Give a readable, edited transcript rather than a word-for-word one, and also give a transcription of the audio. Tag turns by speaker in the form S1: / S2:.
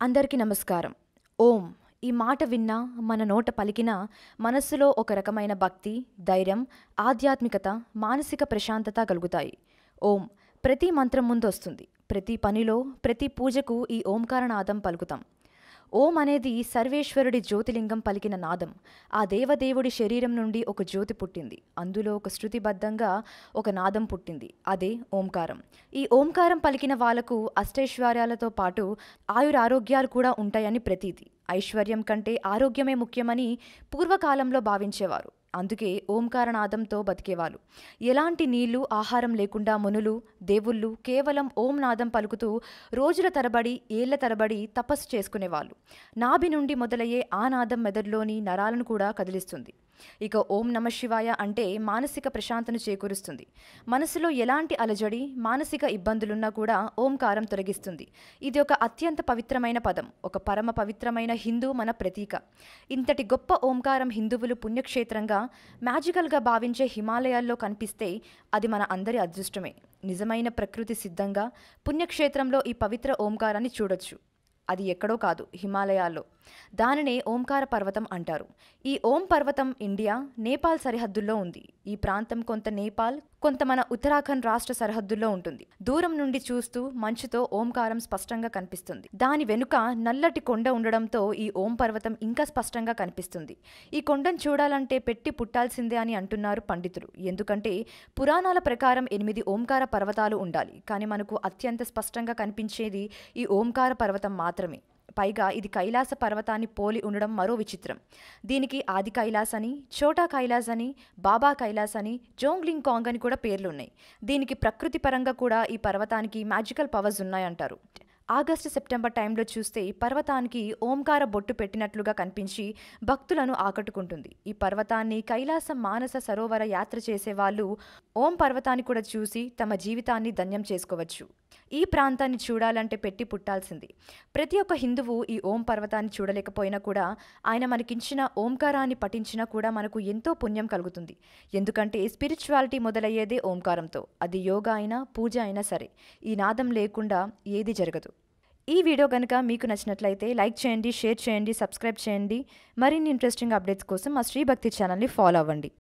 S1: అందరికీ నమస్కారం. ఓం ఈ మాట విన్నా, మన నోట పలికినా మనస్సులో ఒక రకమైన భక్తి, ధైర్యం, ఆధ్యాత్మికత, మానసిక ప్రశాంతత కలుగుతాయి. ఓం ప్రతి మంత్రం ముందు వస్తుంది. ప్రతి పనిలో, ప్రతి పూజకు ఈ ఓంకారనాదం పలుకుతాం. ఓం అనేది సర్వేశ్వరుడి జ్యోతిలింగం పలికిన నాదం. ఆ దేవదేవుడి శరీరం నుండి ఒక జ్యోతి పుట్టింది. అందులో ఒక శృతిబద్ధంగా ఒక నాదం పుట్టింది. అదే ఓంకారం. ఈ ఓంకారం పలికిన వాళ్లకు అష్టైశ్వర్యాలతో పాటు ఆయురారోగ్యాలు కూడా ఉంటాయని ప్రతీతి. ఐశ్వర్యం కంటే ఆరోగ్యమే ముఖ్యమని పూర్వకాలంలో భావించేవారు. అందుకే ఓంకారనాదంతో బతికేవాళ్ళు. ఎలాంటి నీళ్లు, ఆహారం లేకుండా మునులు, దేవుళ్ళు కేవలం ఓం నాదం పలుకుతూ రోజుల తరబడి, ఏళ్ల తరబడి తపస్సు చేసుకునేవాళ్ళు. నాభి నుండి మొదలయ్యే ఆ నాదం మెదడులోని నరాలను కూడా కదిలిస్తుంది. ఇక ఓం నమ శివాయ అంటే మానసిక ప్రశాంతను చేకూరుస్తుంది. మనసులో ఎలాంటి అలజడి, మానసిక ఇబ్బందులున్నా కూడా ఓంకారం తొలగిస్తుంది. ఇది ఒక అత్యంత పవిత్రమైన పదం, ఒక పరమ పవిత్రమైన హిందూ మన ప్రతీక. ఇంతటి గొప్ప ఓంకారం హిందువులు పుణ్యక్షేత్రంగా, మ్యాజికల్గా భావించే హిమాలయాల్లో కనిపిస్తే అది మన అందరి అదృష్టమే. నిజమైన ప్రకృతి సిద్ధంగా పుణ్యక్షేత్రంలో ఈ పవిత్ర ఓంకారాన్ని చూడొచ్చు. అది ఎక్కడో కాదు, హిమాలయాల్లో. దానినే ఓంకార పర్వతం అంటారు. ఈ ఓం పర్వతం ఇండియా, నేపాల్ సరిహద్దుల్లో ఉంది. ఈ ప్రాంతం కొంత నేపాల్, కొంత మన ఉత్తరాఖండ్ రాష్ట్ర సరిహద్దుల్లో ఉంటుంది. దూరం నుండి చూస్తూ మంచుతో ఓంకారం స్పష్టంగా కనిపిస్తుంది. దాని వెనుక నల్లటి కొండ ఉండడంతో ఈ ఓం పర్వతం ఇంకా స్పష్టంగా కనిపిస్తుంది. ఈ కొండను చూడాలంటే పెట్టి పుట్టాల్సిందే అని అంటున్నారు పండితులు. ఎందుకంటే పురాణాల ప్రకారం 8 ఓంకార పర్వతాలు ఉండాలి. కానీ మనకు అత్యంత స్పష్టంగా కనిపించేది ఈ ఓంకార పర్వతం మాత్రమే. పైగా ఇది కైలాస పర్వతాన్ని పోలి ఉండడం మరో విచిత్రం. దీనికి ఆది కైలాస్ అని, చోటా కైలాస్ అని, బాబా కైలాస్ అని, జోంగ్లింగ్ కాంగ్ అని కూడా పేర్లున్నాయి. దీనికి ప్రకృతి పరంగా కూడా ఈ పర్వతానికి మ్యాజికల్ పవర్స్ ఉన్నాయంటారు. ఆగస్టు, సెప్టెంబర్ టైంలో చూస్తే పర్వతానికి ఓంకార బొట్టు పెట్టినట్లుగా కనిపించి భక్తులను ఆకట్టుకుంటుంది. ఈ పర్వతాన్ని కైలాస మానస సరోవర యాత్ర చేసేవాళ్ళు ఓం పర్వతాన్ని కూడా చూసి తమ జీవితాన్ని ధన్యం చేసుకోవచ్చు. ఈ ప్రాంతాన్ని చూడాలంటే పెట్టి పుట్టాల్సింది. ప్రతి ఒక్క హిందువు ఈ ఓం పర్వతాన్ని చూడలేకపోయినా కూడా ఆయన మనకించిన ఓంకారాన్ని పఠించినా కూడా మనకు ఎంతో పుణ్యం కలుగుతుంది. ఎందుకంటే స్పిరిచువాలిటీ మొదలయ్యేదే ఓంకారంతో. అది యోగా అయినా, పూజ అయినా సరే. ఈ నాదం లేకుండా ఏది జరగదు. ఈ వీడియో కనుక మీకు నచ్చినట్లయితే లైక్ చేయండి, షేర్ చేయండి, సబ్స్క్రైబ్ చేయండి. మరిన్ని ఇంట్రెస్టింగ్ అప్డేట్స్ కోసం మా శ్రీ భక్తి ఛానల్ని ఫాలో అవ్వండి.